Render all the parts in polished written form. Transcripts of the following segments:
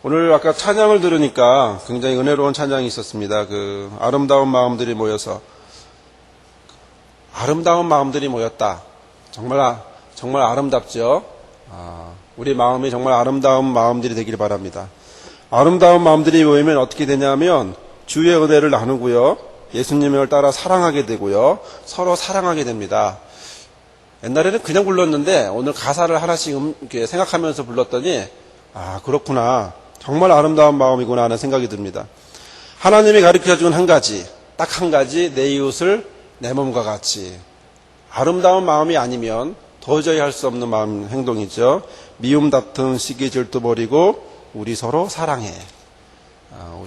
오늘 아까 찬양을 들으니까 굉장히 은혜로운 찬양이 있었습니다. 그 아름다운 마음들이 모여서 아름다운 마음들이 모였다. 정말 아름답죠. 우리 마음이 정말 아름다운 마음들이 되길 바랍니다. 아름다운 마음들이 모이면 어떻게 되냐면 주의 은혜를 나누고요, 예수님을 따라 사랑하게 되고요, 서로 사랑하게 됩니다. 옛날에는 그냥 불렀는데 오늘 가사를 하나씩 이렇게 생각하면서 불렀더니 그렇구나, 정말 아름다운 마음이구나 하는 생각이 듭니다. 하나님이 가르쳐준 한 가지, 딱 한 가지, 내 이웃을 내 몸과 같이. 아름다운 마음이 아니면 도저히 할 수 없는 마음, 행동이죠. 미움, 다툼, 시기, 질투 버리고 우리 서로 사랑해.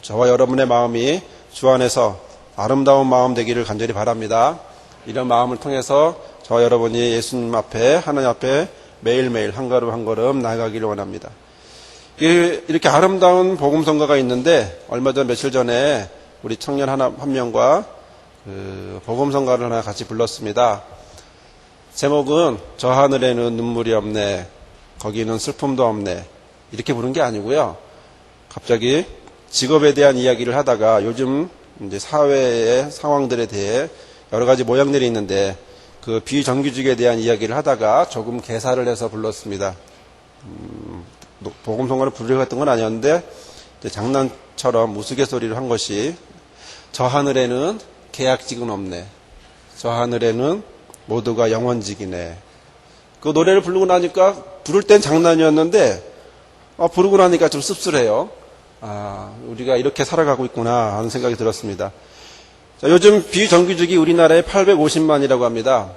저와 여러분의 마음이 주 안에서 아름다운 마음 되기를 간절히 바랍니다. 이런 마음을 통해서 저와 여러분이 예수님 앞에, 하나님 앞에 매일매일 한 걸음 한 걸음 나아가기를 원합니다. 이렇게 아름다운 복음성가가 있는데, 얼마 전 며칠 전에 우리 청년 한 명과 복음성가를 하나 같이 불렀습니다. 제목은 저 하늘에는 눈물이 없네, 거기는 슬픔도 없네, 이렇게 부른 게 아니고요. 갑자기 직업에 대한 이야기를 하다가 요즘 이제 사회의 상황들에 대해 여러 가지 모양들이 있는데 그 비정규직에 대한 이야기를 하다가 조금 개사를 해서 불렀습니다. 복음성가를 부르려고 했던 건 아니었는데 장난처럼 우스갯소리를 한 것이, 저 하늘에는 계약직은 없네, 저 하늘에는 모두가 영원직이네. 그 노래를 부르고 나니까, 부를 땐 장난이었는데 부르고 나니까 좀 씁쓸해요. 우리가 이렇게 살아가고 있구나 하는 생각이 들었습니다. 자, 요즘 비정규직이 우리나라에 850만이라고 합니다.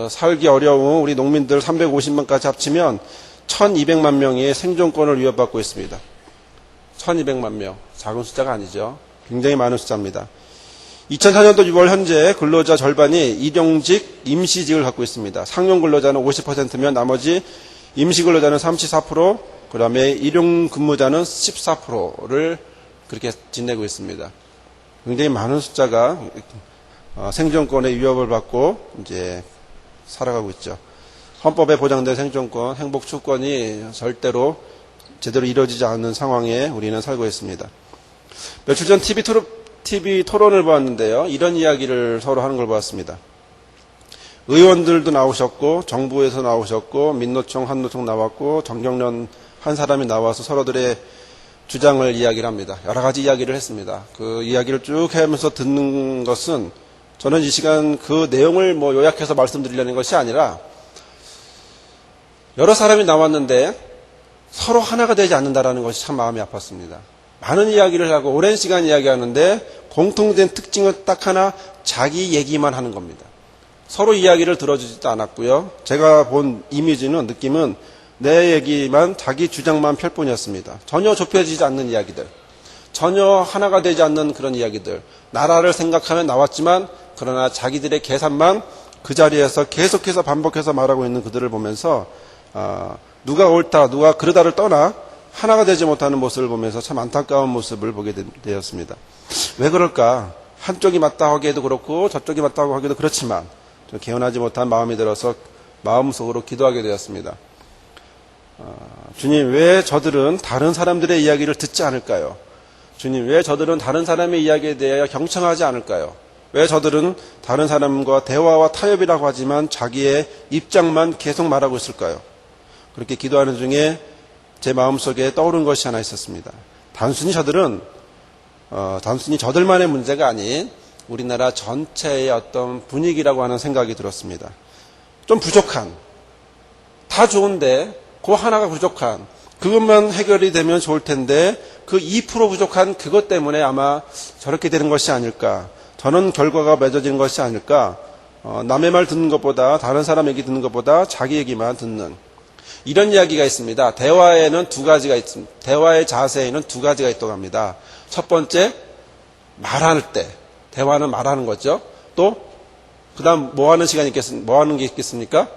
살기 어려운 우리 농민들 350만까지 합치면 1200만 명이 생존권을 위협받고 있습니다. 1200만 명. 작은 숫자가 아니죠. 굉장히 많은 숫자입니다. 2004년도 6월 현재 근로자 절반이 일용직, 임시직을 갖고 있습니다. 상용 근로자는 50%면 나머지 임시 근로자는 34%, 그 다음에 일용 근무자는 14%를 그렇게 지내고 있습니다. 굉장히 많은 숫자가 생존권의 위협을 받고 이제 살아가고 있죠. 헌법에 보장된 생존권, 행복 추구권이 절대로 제대로 이루어지지 않는 상황에 우리는 살고 있습니다. 며칠 전 TV 토론을 보았는데요, 이런 이야기를 서로 하는 걸 보았습니다. 의원들도 나오셨고, 정부에서 나오셨고, 민노총, 한노총 나왔고, 정경련 한 사람이 나와서 서로들의 주장을 이야기를 합니다. 여러 가지 이야기를 했습니다. 그 이야기를 쭉 하면서 듣는 것은, 저는 이 시간 그 내용을 요약해서 말씀드리려는 것이 아니라, 여러 사람이 나왔는데 서로 하나가 되지 않는다라는 것이 참 마음이 아팠습니다. 많은 이야기를 하고 오랜 시간 이야기하는데 공통된 특징은 딱 하나, 자기 얘기만 하는 겁니다. 서로 이야기를 들어주지도 않았고요. 제가 본 이미지는, 느낌은 내 얘기만, 자기 주장만 펼 뿐이었습니다. 전혀 좁혀지지 않는 이야기들, 전혀 하나가 되지 않는 그런 이야기들, 나라를 생각하며 나왔지만 그러나 자기들의 계산만 그 자리에서 계속해서 반복해서 말하고 있는 그들을 보면서 누가 옳다, 누가 그르다를 떠나 하나가 되지 못하는 모습을 보면서 참 안타까운 모습을 보게 되었습니다. 왜 그럴까? 한쪽이 맞다 하기에도 그렇고 저쪽이 맞다고 하기도 그렇지만 좀 개운하지 못한 마음이 들어서 마음속으로 기도하게 되었습니다. 주님, 왜 저들은 다른 사람들의 이야기를 듣지 않을까요? 주님, 왜 저들은 다른 사람의 이야기에 대하여 경청하지 않을까요? 왜 저들은 다른 사람과 대화와 타협이라고 하지만 자기의 입장만 계속 말하고 있을까요? 그렇게 기도하는 중에 제 마음속에 떠오른 것이 하나 있었습니다. 단순히 저들만의 문제가 아닌 우리나라 전체의 어떤 분위기라고 하는 생각이 들었습니다. 좀 부족한, 다 좋은데 그 하나가 부족한, 그것만 해결이 되면 좋을 텐데 그 2% 부족한 그것 때문에 아마 저렇게 되는 것이 아닐까, 저런 결과가 맺어지는 것이 아닐까. 남의 말 듣는 것보다, 다른 사람 얘기 듣는 것보다 자기 얘기만 듣는, 이런 이야기가 있습니다. 대화에는 두 가지가 있습니다. 대화의 자세에는 두 가지가 있다고 합니다. 첫 번째, 말할 때, 대화는 말하는 거죠. 또 그다음 뭐 하는 게 있겠습니까?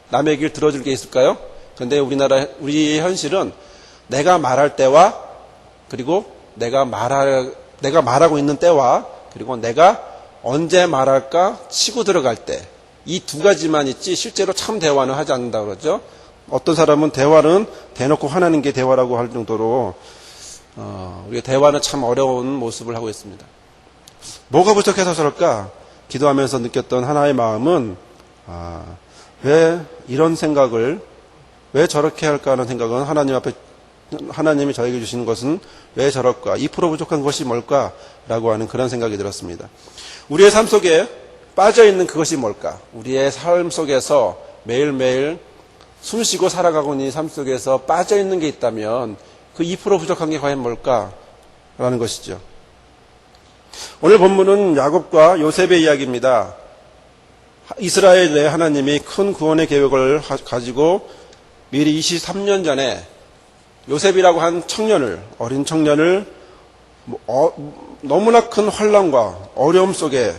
남의 얘기를 들어줄 게 있을까요? 그런데 우리 현실은 내가 말할 때와, 그리고 내가 말하고 있는 때와, 그리고 내가 언제 말할까 치고 들어갈 때, 이 두 가지만 있지 실제로 참 대화는 하지 않는다고 그러죠. 어떤 사람은 대화는 대놓고 화나는 게 대화라고 할 정도로 우리가 대화는 참 어려운 모습을 하고 있습니다. 뭐가 부족해서 저럴까? 기도하면서 느꼈던 하나의 마음은 왜 이런 생각을 왜 저렇게 할까 하는 생각은 하나님 앞에 하나님이 저에게 주시는 것은 왜 저럴까? 2% 부족한 것이 뭘까? 라고 하는 그런 생각이 들었습니다. 우리의 삶 속에 빠져있는 그것이 뭘까? 우리의 삶 속에서 매일매일 숨쉬고 살아가고 있는 삶 속에서 빠져있는 게 있다면 그 2% 부족한 게 과연 뭘까? 라는 것이죠. 오늘 본문은 야곱과 요셉의 이야기입니다. 이스라엘의 하나님이 큰 구원의 계획을 가지고 미리 23년 전에 요셉이라고 한 어린 청년을 너무나 큰 환난과 어려움 속에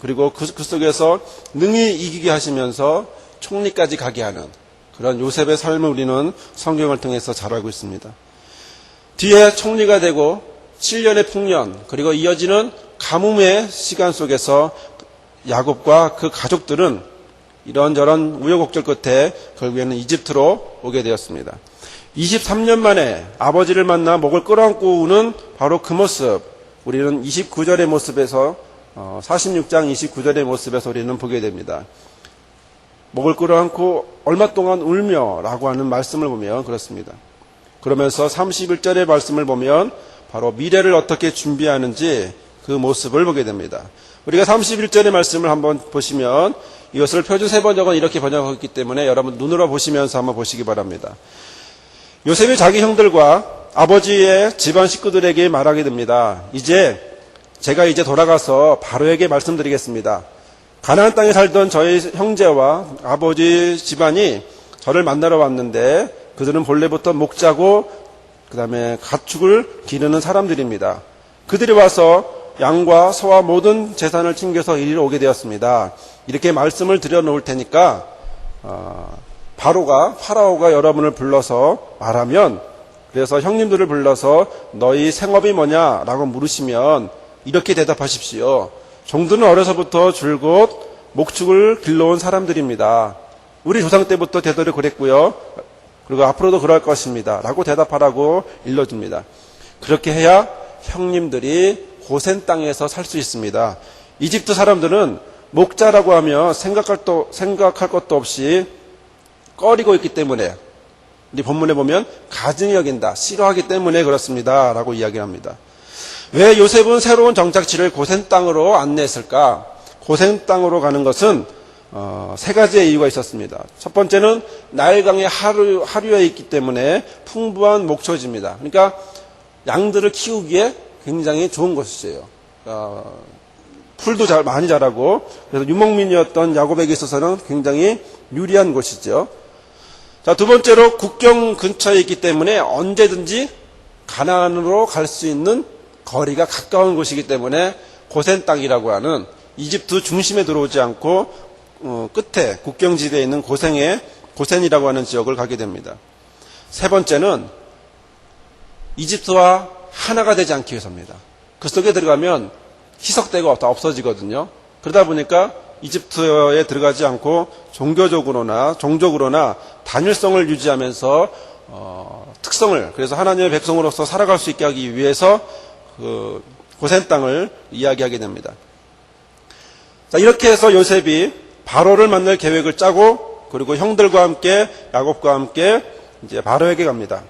그리고 그 속에서 능히 이기게 하시면서 총리까지 가게 하는 그런 요셉의 삶을 우리는 성경을 통해서 잘 알고 있습니다. 뒤에 총리가 되고 7년의 풍년 그리고 이어지는 가뭄의 시간 속에서 야곱과 그 가족들은 이런저런 우여곡절 끝에 결국에는 이집트로 오게 되었습니다. 23년 만에 아버지를 만나 목을 끌어안고 우는 바로 그 모습, 우리는 29절의 모습에서 46장 29절의 모습에서 우리는 보게 됩니다. 목을 끌어안고 얼마 동안 울며 라고 하는 말씀을 보면 그렇습니다. 그러면서 31절의 말씀을 보면 바로 미래를 어떻게 준비하는지 그 모습을 보게 됩니다. 우리가 31절의 말씀을 한번 보시면 이것을 표준 세번역은 이렇게 번역하고 있기 때문에 여러분 눈으로 보시면서 한번 보시기 바랍니다. 요셉이 자기 형들과 아버지의 집안 식구들에게 말하게 됩니다. 제가 돌아가서 바로에게 말씀드리겠습니다. 가나안 땅에 살던 저희 형제와 아버지 집안이 저를 만나러 왔는데 그들은 본래부터 목자고 그 다음에 가축을 기르는 사람들입니다. 그들이 와서 양과 소와 모든 재산을 챙겨서 이리로 오게 되었습니다. 이렇게 말씀을 드려놓을 테니까 파라오가 여러분을 불러서 말하면 그래서 형님들을 불러서 너희 생업이 뭐냐라고 물으시면 이렇게 대답하십시오. 종들은 어려서부터 줄곧 목축을 길러온 사람들입니다. 우리 조상 때부터 되도록 그랬고요. 그리고 앞으로도 그럴 것입니다. 라고 대답하라고 일러줍니다. 그렇게 해야 형님들이 고센 땅에서 살 수 있습니다. 이집트 사람들은 목자라고 하면 생각할 것도 없이 꺼리고 있기 때문에 이 본문에 보면 가증히 여긴다, 싫어하기 때문에 그렇습니다. 라고 이야기합니다. 왜 요셉은 새로운 정착지를 고센 땅으로 안내했을까? 고센 땅으로 가는 것은 세 가지의 이유가 있었습니다. 첫 번째는 나일강의 하류에 있기 때문에 풍부한 목초지입니다. 그러니까 양들을 키우기에 굉장히 좋은 곳이에요. 풀도 많이 자라고 그래서 유목민이었던 야곱에게 있어서는 굉장히 유리한 곳이죠. 자, 두 번째로 국경 근처에 있기 때문에 언제든지 가나안으로 갈 수 있는 거리가 가까운 곳이기 때문에 고센 땅이라고 하는 이집트 중심에 들어오지 않고 끝에 국경지대에 있는 고센이라고 하는 지역을 가게 됩니다. 세 번째는 이집트와 하나가 되지 않기 위해서입니다. 그 속에 들어가면 희석되고 다 없어지거든요. 그러다 보니까 이집트에 들어가지 않고 종족으로나 단일성을 유지하면서 특성을 그래서 하나님의 백성으로서 살아갈 수 있게 하기 위해서 그 고센 땅을 이야기하게 됩니다. 자, 이렇게 해서 요셉이 바로를 만날 계획을 짜고 그리고 형들과 함께 야곱과 함께 이제 바로에게 갑니다.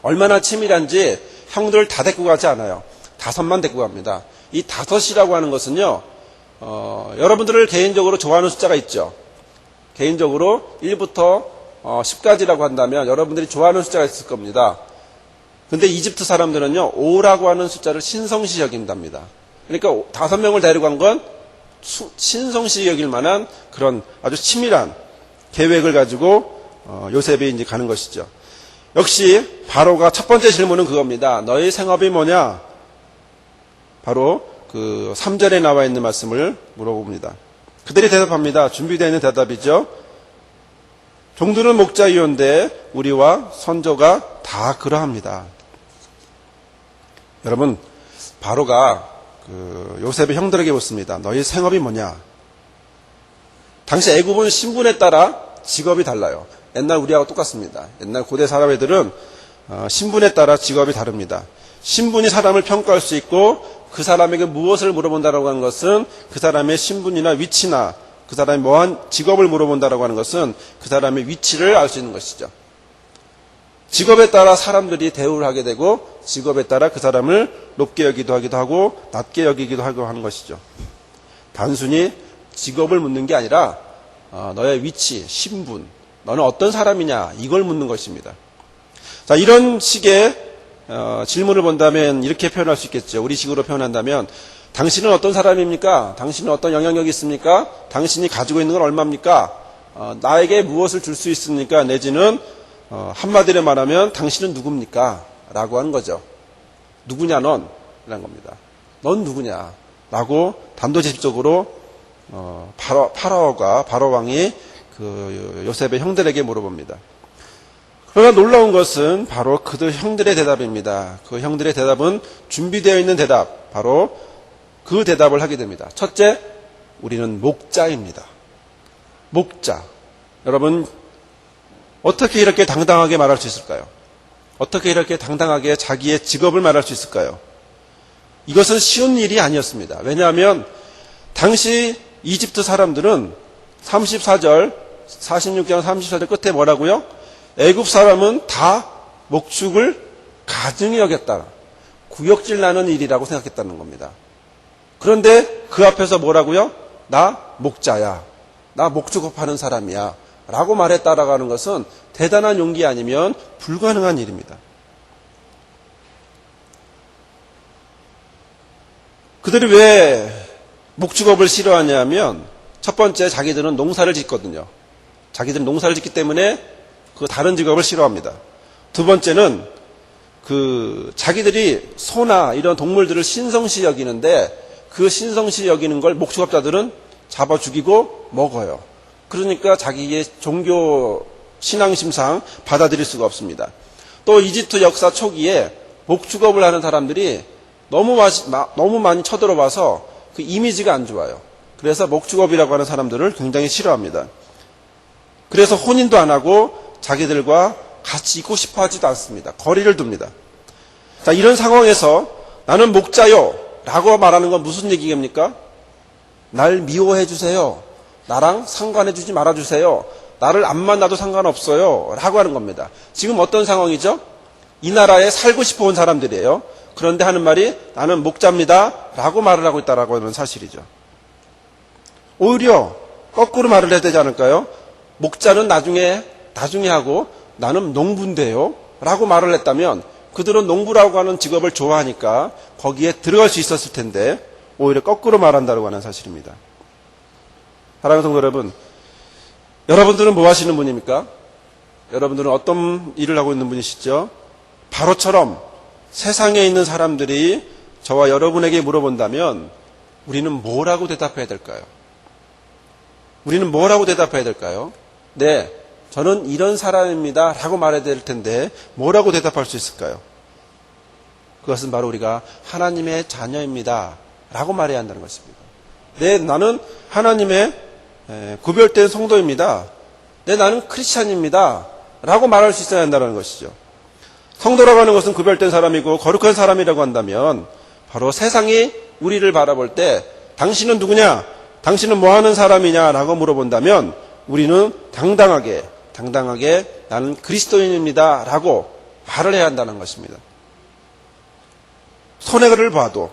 얼마나 치밀한지 형들을 다 데리고 가지 않아요. 5만 데리고 갑니다. 이 5이라고 하는 것은요, 여러분들을 개인적으로 좋아하는 숫자가 있죠. 개인적으로 1부터 10까지라고 한다면 여러분들이 좋아하는 숫자가 있을 겁니다. 근데 이집트 사람들은요, 5라고 하는 숫자를 신성시 여긴답니다. 그러니까 5명을 데려간 건 신성시 여길 만한 그런 아주 치밀한 계획을 가지고 요셉이 이제 가는 것이죠. 역시 바로가 첫 번째 질문은 그겁니다. 너희 생업이 뭐냐? 바로 그 3절에 나와 있는 말씀을 물어봅니다. 그들이 대답합니다. 준비되어 있는 대답이죠. 종들은 목자이온데 우리와 선조가 다 그러합니다. 여러분, 바로가 그 요셉의 형들에게 묻습니다. 너희 생업이 뭐냐? 당시 애굽은 신분에 따라 직업이 달라요. 옛날 우리하고 똑같습니다. 옛날 고대 사람 애들은 신분에 따라 직업이 다릅니다. 신분이 사람을 평가할 수 있고 그 사람에게 무엇을 물어본다라고 하는 것은 그 사람의 신분이나 위치나 그 사람이 뭐한 직업을 물어본다라고 하는 것은 그 사람의 위치를 알 수 있는 것이죠. 직업에 따라 사람들이 대우를 하게 되고 직업에 따라 그 사람을 높게 여기도 하기도 하고 낮게 여기기도 하고 하는 것이죠. 단순히 직업을 묻는 게 아니라 너의 위치, 신분, 너는 어떤 사람이냐 이걸 묻는 것입니다. 자, 이런 식의 질문을 본다면 이렇게 표현할 수 있겠죠. 우리식으로 표현한다면 당신은 어떤 사람입니까? 당신은 어떤 영향력이 있습니까? 당신이 가지고 있는 건 얼마입니까? 나에게 무엇을 줄 수 있습니까? 내지는 한마디로 말하면 당신은 누굽니까? 라고 하는 거죠. 누구냐 넌? 이라는 겁니다. 넌 누구냐? 라고 단도직입적으로 바로 왕이 그 요셉의 형들에게 물어봅니다. 그러나 놀라운 것은 바로 그들 형들의 대답입니다. 그 형들의 대답은 준비되어 있는 대답, 바로 그 대답을 하게 됩니다. 첫째, 우리는 목자입니다. 목자. 여러분, 어떻게 이렇게 당당하게 말할 수 있을까요? 어떻게 이렇게 당당하게 자기의 직업을 말할 수 있을까요? 이것은 쉬운 일이 아니었습니다. 왜냐하면 당시 이집트 사람들은 34절, 46장 34절 끝에 뭐라고요? 애굽 사람은 다 목축을 가증히 여겼다. 구역질 나는 일이라고 생각했다는 겁니다. 그런데 그 앞에서 뭐라고요? 나 목자야. 나 목축업하는 사람이야. 라고 말했다라고 하는 것은 대단한 용기 아니면 불가능한 일입니다. 그들이 왜 목축업을 싫어하냐면 첫 번째 자기들은 농사를 짓거든요. 자기들은 농사를 짓기 때문에 그 다른 직업을 싫어합니다. 두 번째는 자기들이 소나 이런 동물들을 신성시 여기는데 그 신성시 여기는 걸 목축업자들은 잡아 죽이고 먹어요. 그러니까 자기의 종교 신앙심상 받아들일 수가 없습니다. 또 이집트 역사 초기에 목축업을 하는 사람들이 너무 많이 쳐들어와서 그 이미지가 안 좋아요. 그래서 목축업이라고 하는 사람들을 굉장히 싫어합니다. 그래서 혼인도 안 하고 자기들과 같이 있고 싶어 하지도 않습니다. 거리를 둡니다. 자, 이런 상황에서 나는 목자요 라고 말하는 건 무슨 얘기입니까? 날 미워해 주세요. 나랑 상관해 주지 말아 주세요. 나를 안 만나도 상관없어요. 라고 하는 겁니다. 지금 어떤 상황이죠? 이 나라에 살고 싶어 온 사람들이에요. 그런데 하는 말이 나는 목자입니다. 라고 말을 하고 있다라고 하는 사실이죠. 오히려 거꾸로 말을 해야 되지 않을까요? 목자는 나중에 하고 나는 농부인데요. 라고 말을 했다면 그들은 농부라고 하는 직업을 좋아하니까 거기에 들어갈 수 있었을 텐데 오히려 거꾸로 말한다고 하는 사실입니다. 사랑하는 성도 여러분, 여러분들은 뭐 하시는 분입니까? 여러분들은 어떤 일을 하고 있는 분이시죠? 바로처럼 세상에 있는 사람들이 저와 여러분에게 물어본다면 우리는 뭐라고 대답해야 될까요? 우리는 뭐라고 대답해야 될까요? 네, 저는 이런 사람입니다 라고 말해야 될 텐데 뭐라고 대답할 수 있을까요? 그것은 바로 우리가 하나님의 자녀입니다 라고 말해야 한다는 것입니다. 네, 나는 하나님의 구별된 성도입니다. 네, 나는 크리스찬입니다 라고 말할 수 있어야 한다는 것이죠. 성도라고 하는 것은 구별된 사람이고 거룩한 사람이라고 한다면 바로 세상이 우리를 바라볼 때 당신은 누구냐? 당신은 뭐 하는 사람이냐? 라고 물어본다면 우리는 당당하게 나는 그리스도인입니다 라고 말을 해야 한다는 것입니다. 손해를 봐도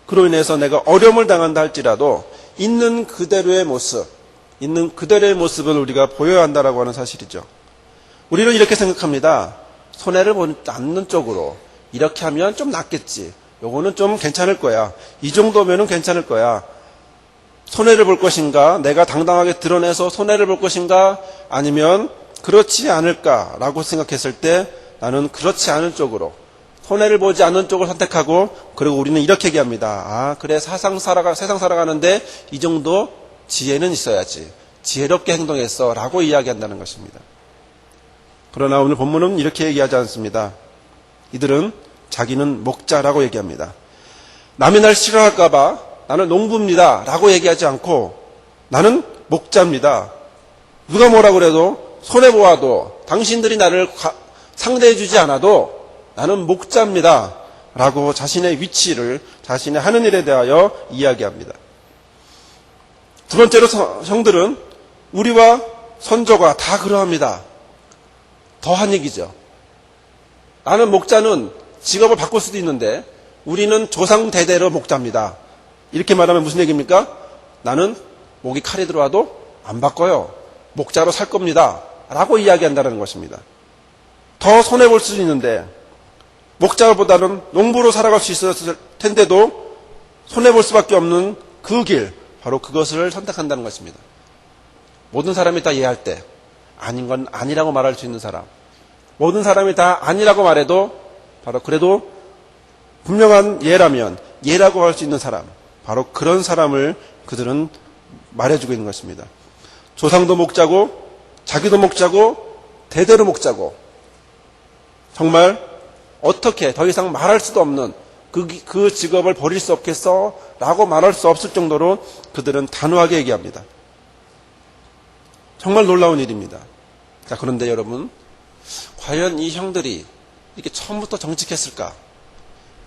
그로 인해서 내가 어려움을 당한다 할지라도 있는 그대로의 모습을 우리가 보여야 한다라고 하는 사실이죠. 우리는 이렇게 생각합니다. 손해를 보지 않는 쪽으로 이렇게 하면 좀 낫겠지. 요거는 좀 괜찮을 거야. 이 정도면은 괜찮을 거야. 손해를 볼 것인가? 내가 당당하게 드러내서 손해를 볼 것인가? 아니면 그렇지 않을까라고 생각했을 때 나는 그렇지 않은 쪽으로 손해를 보지 않는 쪽을 선택하고 그리고 우리는 이렇게 얘기합니다. 아, 그래 세상 살아가는데 이 정도 지혜는 있어야지. 지혜롭게 행동했어 라고 이야기한다는 것입니다. 그러나 오늘 본문은 이렇게 얘기하지 않습니다. 이들은 자기는 목자라고 얘기합니다. 남이 날 싫어할까 봐 나는 농부입니다 라고 얘기하지 않고 나는 목자입니다. 누가 뭐라 그래도 손해보아도 당신들이 나를 상대해주지 않아도 나는 목자입니다. 라고 자신의 위치를 자신의 하는 일에 대하여 이야기합니다. 두 번째로 형들은 우리와 선조가 다 그러합니다. 더한 얘기죠. 나는 목자는 직업을 바꿀 수도 있는데 우리는 조상 대대로 목자입니다. 이렇게 말하면 무슨 얘기입니까? 나는 목이 칼이 들어와도 안 바꿔요. 목자로 살 겁니다. 라고 이야기한다는 것입니다. 더 손해볼 수도 있는데 목자보다는 농부로 살아갈 수 있었을 텐데도 손해볼 수밖에 없는 그 길, 바로 그것을 선택한다는 것입니다. 모든 사람이 다 이해할 때 아닌 건 아니라고 말할 수 있는 사람, 모든 사람이 다 아니라고 말해도 바로 그래도 분명한 예라면 예라고 할 수 있는 사람, 바로 그런 사람을 그들은 말해주고 있는 것입니다. 조상도 목자고 자기도 목자고 대대로 목자고 정말 어떻게 더 이상 말할 수도 없는 그 직업을 버릴 수 없겠어? 라고 말할 수 없을 정도로 그들은 단호하게 얘기합니다. 정말 놀라운 일입니다. 자, 그런데 여러분, 과연 이 형들이 이렇게 처음부터 정직했을까?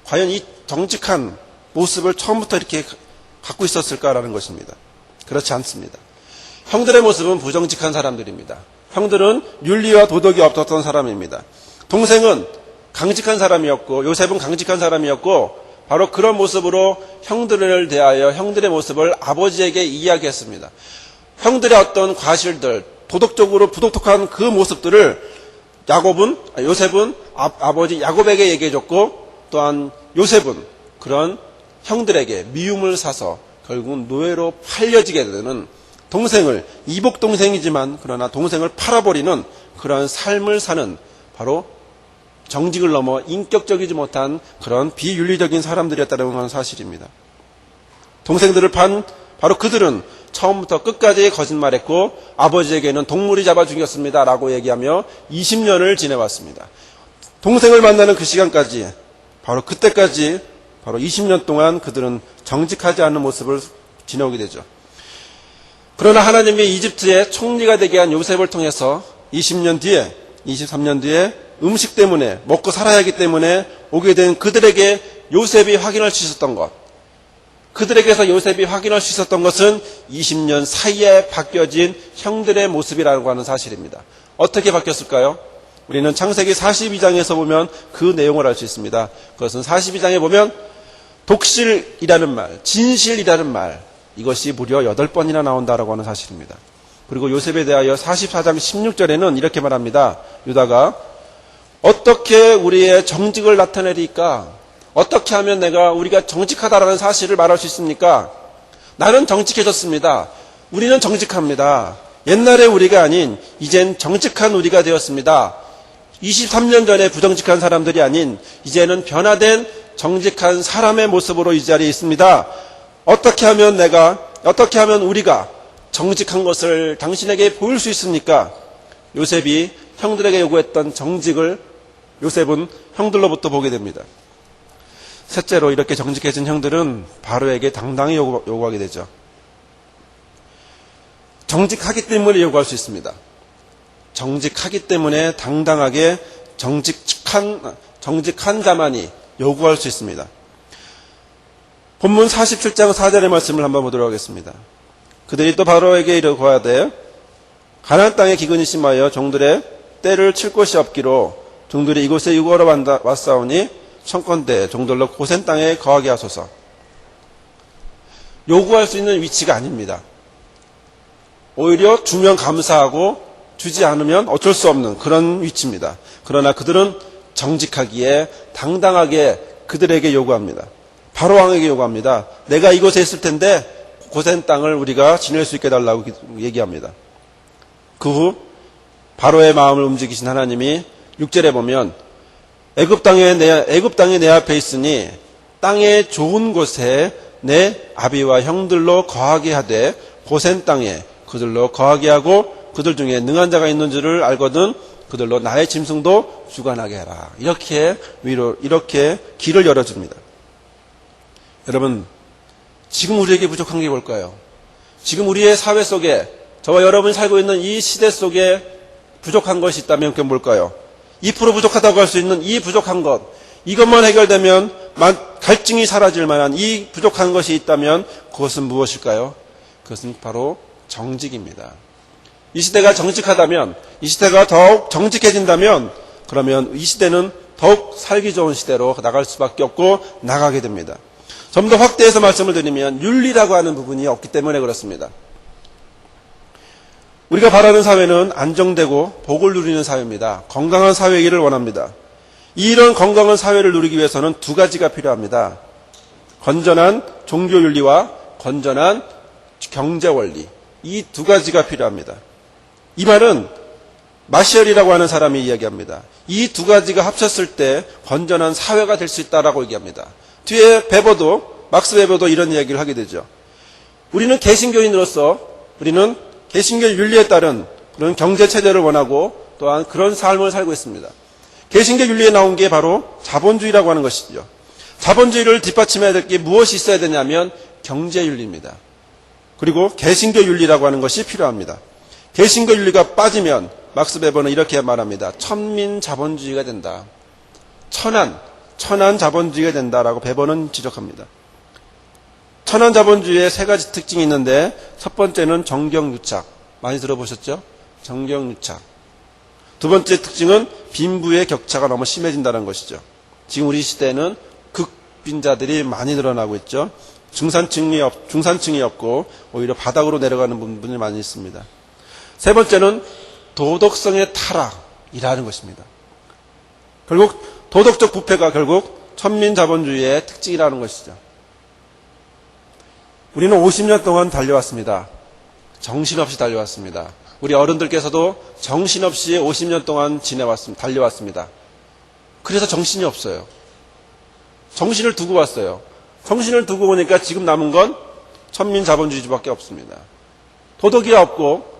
과연 이 정직한 모습을 처음부터 이렇게 갖고 있었을까라는 것입니다. 그렇지 않습니다. 형들의 모습은 부정직한 사람들입니다. 형들은 윤리와 도덕이 없었던 사람입니다. 동생은 강직한 사람이었고 요셉은 강직한 사람이었고 바로 그런 모습으로 형들을 대하여 형들의 모습을 아버지에게 이야기했습니다. 형들의 어떤 과실들, 도덕적으로 부도덕한 그 모습들을 요셉은 아버지 야곱에게 얘기해줬고 또한 요셉은 그런 형들에게 미움을 사서 결국 노예로 팔려지게 되는 동생을, 이복 동생이지만 그러나 동생을 팔아버리는 그런 삶을 사는 바로 정직을 넘어 인격적이지 못한 그런 비윤리적인 사람들이었다는 건 사실입니다. 동생들을 판 바로 그들은 처음부터 끝까지 거짓말했고 아버지에게는 동물이 잡아 죽였습니다 라고 얘기하며 20년을 지내왔습니다. 동생을 만나는 그 시간까지 바로 그때까지 바로 20년 동안 그들은 정직하지 않은 모습을 지내오게 되죠. 그러나 하나님이 이집트의 총리가 되게 한 요셉을 통해서 23년 뒤에 음식 때문에 먹고 살아야 하기 때문에 오게 된 그들에게 요셉이 확인할 수 있었던 것, 그들에게서 요셉이 확인할 수 있었던 것은 20년 사이에 바뀌어진 형들의 모습이라고 하는 사실입니다. 어떻게 바뀌었을까요? 우리는 창세기 42장에서 보면 그 내용을 알 수 있습니다. 그것은 42장에 보면 독실이라는 말, 진실이라는 말, 이것이 무려 8번이나 나온다라고 하는 사실입니다. 그리고 요셉에 대하여 44장 16절에는 이렇게 말합니다. 유다가 어떻게 우리의 정직을 나타내리까? 어떻게 하면 우리가 정직하다라는 사실을 말할 수 있습니까? 나는 정직해졌습니다. 우리는 정직합니다. 옛날에 우리가 아닌 이젠 정직한 우리가 되었습니다. 23년 전에 부정직한 사람들이 아닌 이제는 변화된 정직한 사람의 모습으로 이 자리에 있습니다. 어떻게 하면 우리가 정직한 것을 당신에게 보일 수 있습니까? 요셉이 형들에게 요구했던 정직을 요셉은 형들로부터 보게 됩니다. 셋째로 이렇게 정직해진 형들은 바로에게 당당히 요구하게 되죠. 정직하기 때문에 요구할 수 있습니다. 정직하기 때문에 당당하게 정직한 자만이 요구할 수 있습니다. 본문 47장 4절의 말씀을 한번 보도록 하겠습니다. 그들이 또 바로에게 이르고하되 가나안 땅에 기근이 심하여 종들의 때를 칠 곳이 없기로 종들이 이곳에 유거하러 왔사오니 청컨대 종들로 고센 땅에 거하게 하소서. 요구할 수 있는 위치가 아닙니다. 오히려 주면 감사하고 주지 않으면 어쩔 수 없는 그런 위치입니다. 그러나 그들은 정직하기에 당당하게 그들에게 요구합니다. 바로 왕에게 요구합니다. 내가 이곳에 있을 텐데 고센 땅을 우리가 지낼 수 있게 해달라고 얘기합니다. 그 후 바로의 마음을 움직이신 하나님이 6절에 보면 애굽 땅이 내 앞에 있으니 땅의 좋은 곳에 내 아비와 형들로 거하게 하되 고센 땅에 그들로 거하게 하고 그들 중에 능한 자가 있는 줄을 알거든 그들로 나의 짐승도 주관하게 하라. 이렇게 길을 열어줍니다. 여러분, 지금 우리에게 부족한 게 뭘까요? 지금 우리의 사회 속에 저와 여러분이 살고 있는 이 시대 속에 부족한 것이 있다면 그게 뭘까요? 2% 부족하다고 할 수 있는 이 부족한 것, 이것만 해결되면 갈증이 사라질 만한 이 부족한 것이 있다면 그것은 무엇일까요? 그것은 바로 정직입니다. 이 시대가 정직하다면, 이 시대가 더욱 정직해진다면 그러면 이 시대는 더욱 살기 좋은 시대로 나갈 수밖에 없고 나가게 됩니다. 좀 더 확대해서 말씀을 드리면 윤리라고 하는 부분이 없기 때문에 그렇습니다. 우리가 바라는 사회는 안정되고 복을 누리는 사회입니다. 건강한 사회이기를 원합니다. 이런 건강한 사회를 누리기 위해서는 두 가지가 필요합니다. 건전한 종교윤리와 건전한 경제원리, 이 두 가지가 필요합니다. 이 말은 마시얼이라고 하는 사람이 이야기합니다. 이 두 가지가 합쳤을 때 건전한 사회가 될 수 있다라고 얘기합니다. 뒤에 막스 베버도 이런 이야기를 하게 되죠. 우리는 개신교인으로서 우리는 개신교 윤리에 따른 그런 경제체제를 원하고 또한 그런 삶을 살고 있습니다. 개신교 윤리에 나온 게 바로 자본주의라고 하는 것이죠. 자본주의를 뒷받침해야 될 게 무엇이 있어야 되냐면 경제윤리입니다. 그리고 개신교 윤리라고 하는 것이 필요합니다. 개신교 윤리가 빠지면 막스 베버는 이렇게 말합니다. 천민 자본주의가 된다. 천한 자본주의가 된다라고 베버는 지적합니다. 천한 자본주의의 세 가지 특징이 있는데 첫 번째는 정경유착. 많이 들어보셨죠? 정경유착. 두 번째 특징은 빈부의 격차가 너무 심해진다는 것이죠. 지금 우리 시대에는 극빈자들이 많이 늘어나고 있죠. 중산층이 없고 오히려 바닥으로 내려가는 분들이 많이 있습니다. 세 번째는 도덕성의 타락이라는 것입니다. 결국 도덕적 부패가 결국 천민자본주의의 특징이라는 것이죠. 우리는 50년 동안 달려왔습니다. 정신없이 달려왔습니다. 우리 어른들께서도 정신없이 50년 동안 달려왔습니다. 그래서 정신이 없어요. 정신을 두고 왔어요. 정신을 두고 오니까 지금 남은 건 천민자본주의밖에 없습니다. 도덕이 없고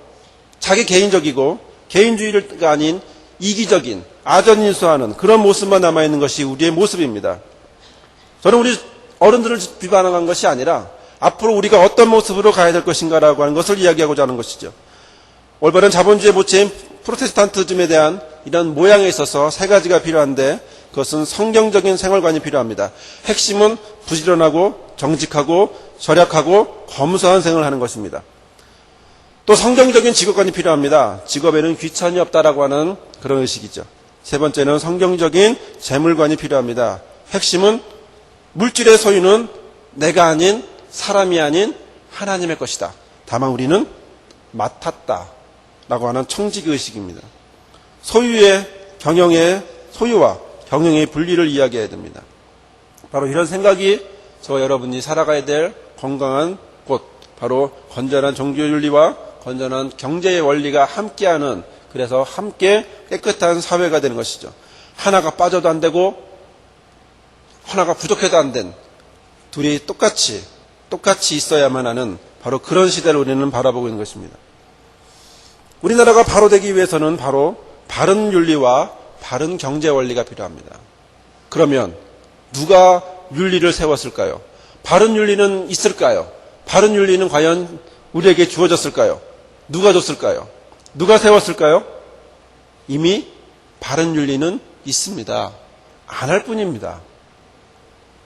자기 개인적이고 개인주의가 아닌 이기적인 아전인수하는 그런 모습만 남아있는 것이 우리의 모습입니다. 저는 우리 어른들을 비판한 것이 아니라 앞으로 우리가 어떤 모습으로 가야 될 것인가라고 하는 것을 이야기하고자 하는 것이죠. 올바른 자본주의의 모체인 프로테스탄트즘에 대한 이런 모양에 있어서 세 가지가 필요한데 그것은 성경적인 생활관이 필요합니다. 핵심은 부지런하고 정직하고 절약하고 검소한 생활을 하는 것입니다. 또 성경적인 직업관이 필요합니다. 직업에는 귀천이 없다라고 하는 그런 의식이죠. 세 번째는 성경적인 재물관이 필요합니다. 핵심은 물질의 소유는 내가 아닌 사람이 아닌 하나님의 것이다. 다만 우리는 맡았다라고 하는 청지기의식입니다. 소유와 경영의 분리를 이야기해야 됩니다. 바로 이런 생각이 저와 여러분이 살아가야 될 건강한 곳, 바로 건전한 종교윤리와 건전한 경제의 원리가 함께하는, 그래서 함께 깨끗한 사회가 되는 것이죠. 하나가 빠져도 안 되고 하나가 부족해도 안 된, 둘이 똑같이 있어야만 하는 바로 그런 시대를 우리는 바라보고 있는 것입니다. 우리나라가 바로 되기 위해서는 바로 바른 윤리와 바른 경제 원리가 필요합니다. 그러면 누가 윤리를 세웠을까요? 바른 윤리는 있을까요? 바른 윤리는 과연 우리에게 주어졌을까요? 누가 줬을까요? 누가 세웠을까요? 이미 바른 윤리는 있습니다. 안 할 뿐입니다.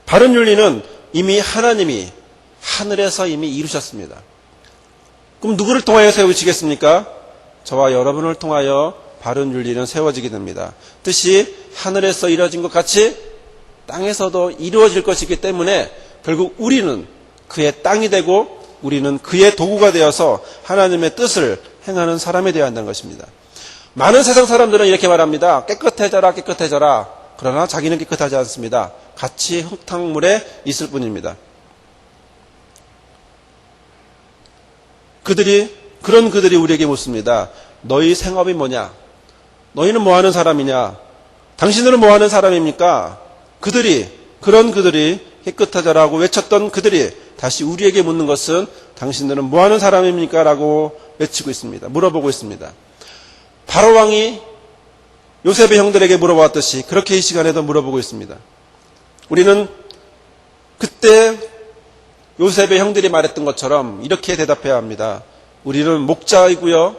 바른 윤리는 이미 하나님이 하늘에서 이미 이루셨습니다. 그럼 누구를 통하여 세우시겠습니까? 저와 여러분을 통하여 바른 윤리는 세워지게 됩니다. 뜻이 하늘에서 이루어진 것 같이 땅에서도 이루어질 것이기 때문에 결국 우리는 그의 땅이 되고 우리는 그의 도구가 되어서 하나님의 뜻을 행하는 사람이 되어야 한다는 것입니다. 많은 세상 사람들은 이렇게 말합니다. 깨끗해져라, 깨끗해져라. 그러나 자기는 깨끗하지 않습니다. 같이 흙탕물에 있을 뿐입니다. 그런 그들이 우리에게 묻습니다. 너희 생업이 뭐냐? 너희는 뭐 하는 사람이냐? 당신들은 뭐 하는 사람입니까? 그런 그들이 깨끗하자라고 외쳤던 그들이 다시 우리에게 묻는 것은 당신들은 뭐 하는 사람입니까? 라고 외치고 있습니다. 물어보고 있습니다. 바로 왕이 요셉의 형들에게 물어봤듯이 그렇게 이 시간에도 물어보고 있습니다. 우리는 그때 요셉의 형들이 말했던 것처럼 이렇게 대답해야 합니다. 우리는 목자이고요.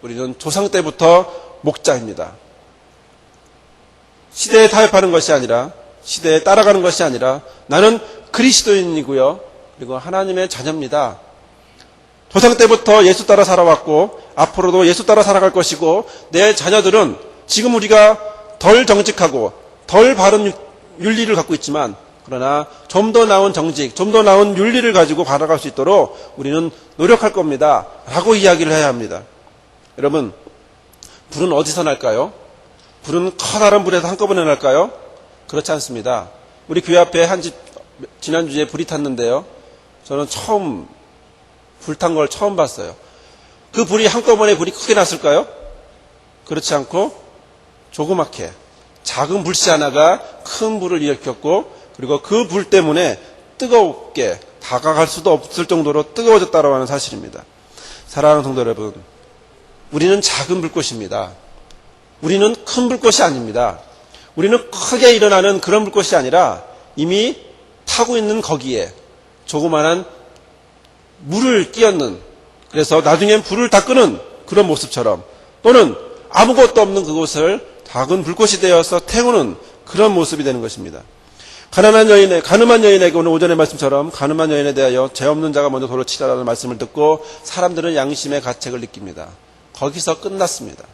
우리는 조상 때부터 목자입니다. 시대에 타협하는 것이 아니라, 시대에 따라가는 것이 아니라, 나는 그리스도인이고요. 그리고 하나님의 자녀입니다. 조상 때부터 예수 따라 살아왔고 앞으로도 예수 따라 살아갈 것이고, 내 자녀들은 지금 우리가 덜 정직하고 덜 바른 윤리를 갖고 있지만, 그러나 좀 더 나은 정직, 좀 더 나은 윤리를 가지고 바라갈 수 있도록 우리는 노력할 겁니다 라고 이야기를 해야 합니다. 여러분, 불은 어디서 날까요? 불은 커다란 불에서 한꺼번에 날까요? 그렇지 않습니다. 우리 교회 앞에 한 집 지난주에 불이 탔는데요, 저는 불탄 걸 처음 봤어요. 그 불이 한꺼번에 불이 크게 났을까요? 그렇지 않고 조그맣게 작은 불씨 하나가 큰 불을 일으켰고, 그리고 그 불 때문에 뜨겁게 다가갈 수도 없을 정도로 뜨거워졌다고 하는 사실입니다. 사랑하는 성도 여러분, 우리는 작은 불꽃입니다. 우리는 큰 불꽃이 아닙니다. 우리는 크게 일어나는 그런 불꽃이 아니라 이미 타고 있는 거기에 조그마한 물을 끼얹는, 그래서 나중엔 불을 다 끄는 그런 모습처럼, 또는 아무것도 없는 그곳을 작은 불꽃이 되어서 태우는 그런 모습이 되는 것입니다. 가난한 여인에게 오늘 오전의 말씀처럼 가늠한 여인에 대하여 죄 없는 자가 먼저 돌을 치라라는 말씀을 듣고 사람들은 양심의 가책을 느낍니다. 거기서 끝났습니다.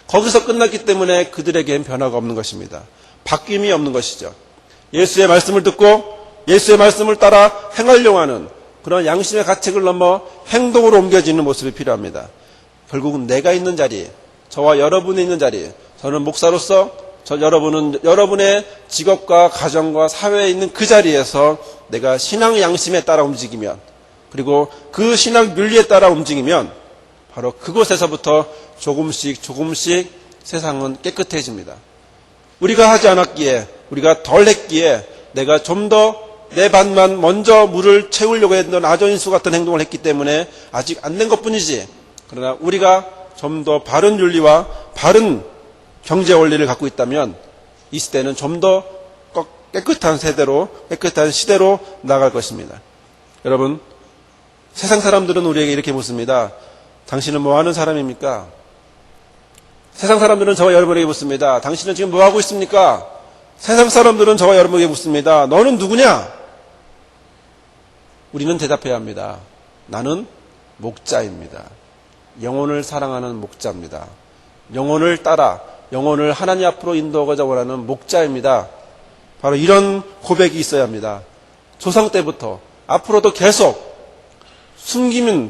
거기서 끝났기 때문에 그들에겐 변화가 없는 것입니다. 바뀜이 없는 것이죠. 예수의 말씀을 듣고 예수의 말씀을 따라 행하려고 하는 그런 양심의 가책을 넘어 행동으로 옮겨지는 모습이 필요합니다. 결국은 내가 있는 자리, 저와 여러분이 있는 자리, 저는 목사로서 여러분은 여러분의 직업과 가정과 사회에 있는 그 자리에서 내가 신앙 양심에 따라 움직이면, 그리고 그 신앙 윤리에 따라 움직이면 바로 그곳에서부터 조금씩 세상은 깨끗해집니다. 우리가 하지 않았기에, 우리가 덜 했기에 내가 좀 더 내 반만 먼저 물을 채우려고 했던 아전인수 같은 행동을 했기 때문에 아직 안 된 것뿐이지, 그러나 우리가 좀 더 바른 윤리와 바른 경제 원리를 갖고 있다면 이 시대는 좀 더 깨끗한 세대로, 깨끗한 시대로 나아갈 것입니다. 여러분, 세상 사람들은 우리에게 이렇게 묻습니다. 당신은 뭐 하는 사람입니까? 세상 사람들은 저와 여러분에게 묻습니다. 당신은 지금 뭐 하고 있습니까? 세상 사람들은 저와 여러분에게 묻습니다. 너는 누구냐? 우리는 대답해야 합니다. 나는 목자입니다. 영혼을 사랑하는 목자입니다. 영혼을 따라, 영혼을 하나님 앞으로 인도하고자 원하는 목자입니다. 바로 이런 고백이 있어야 합니다. 조상 때부터 앞으로도 계속 숨기는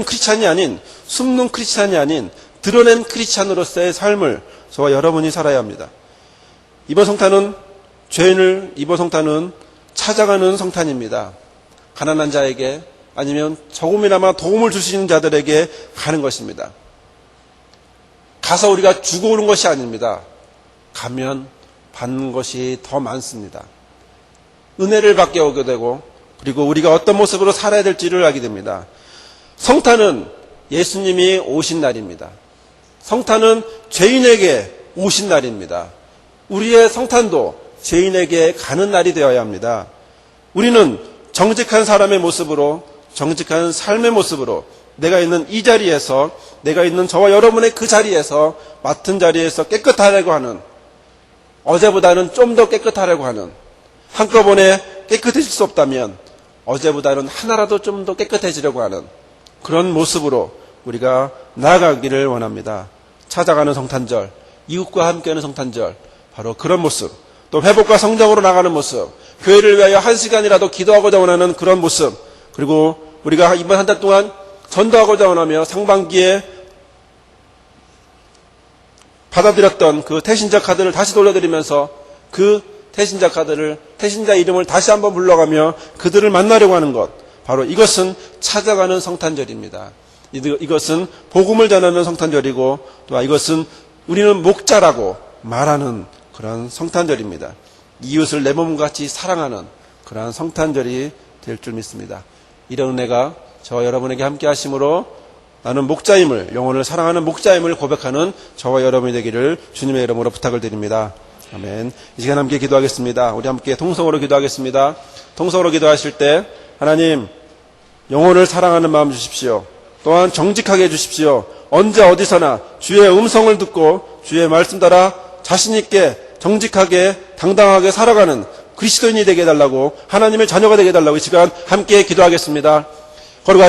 크리스찬이 아닌, 숨는 크리스찬이 아닌 드러낸 크리스찬으로서의 삶을 저와 여러분이 살아야 합니다. 이번 성탄은 찾아가는 성탄입니다. 가난한 자에게, 아니면 조금이나마 도움을 줄 수 있는 자들에게 가는 것입니다. 가서 우리가 주고 오는 것이 아닙니다. 가면 받는 것이 더 많습니다. 은혜를 받게 오게 되고, 그리고 우리가 어떤 모습으로 살아야 될지를 알게 됩니다. 성탄은 예수님이 오신 날입니다. 성탄은 죄인에게 오신 날입니다. 우리의 성탄도 죄인에게 가는 날이 되어야 합니다. 우리는 정직한 사람의 모습으로, 정직한 삶의 모습으로 내가 있는 이 자리에서, 내가 있는 저와 여러분의 그 자리에서, 맡은 자리에서 깨끗하려고 하는, 어제보다는 좀 더 깨끗하려고 하는, 한꺼번에 깨끗해질 수 없다면 어제보다는 하나라도 좀 더 깨끗해지려고 하는 그런 모습으로 우리가 나아가기를 원합니다. 찾아가는 성탄절, 이웃과 함께하는 성탄절, 바로 그런 모습, 또 회복과 성장으로 나가는 모습, 교회를 위하여 한 시간이라도 기도하고자 원하는 그런 모습, 그리고 우리가 이번 한 달 동안 전도하고자 원하며 상반기에 받아들였던 그 태신자 카드를 다시 돌려드리면서 그 태신자 이름을 다시 한번 불러가며 그들을 만나려고 하는 것, 바로 이것은 찾아가는 성탄절입니다. 이것은 복음을 전하는 성탄절이고, 또 이것은 우리는 목자라고 말하는 그런 성탄절입니다. 이웃을 내 몸같이 사랑하는 그러한 성탄절이 될 줄 믿습니다. 이런 은혜가 저와 여러분에게 함께 하심으로 나는 목자임을, 영혼을 사랑하는 목자임을 고백하는 저와 여러분이 되기를 주님의 이름으로 부탁을 드립니다. 아멘. 이 시간 함께 기도하겠습니다. 우리 함께 통성으로 기도하겠습니다. 통성으로 기도하실 때 하나님, 영혼을 사랑하는 마음 주십시오. 또한 정직하게 해주십시오. 언제 어디서나 주의 음성을 듣고 주의 말씀 따라 자신있게 정직하게 당당하게 살아가는 그리스도인이 되게 해달라고, 하나님의 자녀가 되게 해달라고 이 시간 함께 기도하겠습니다.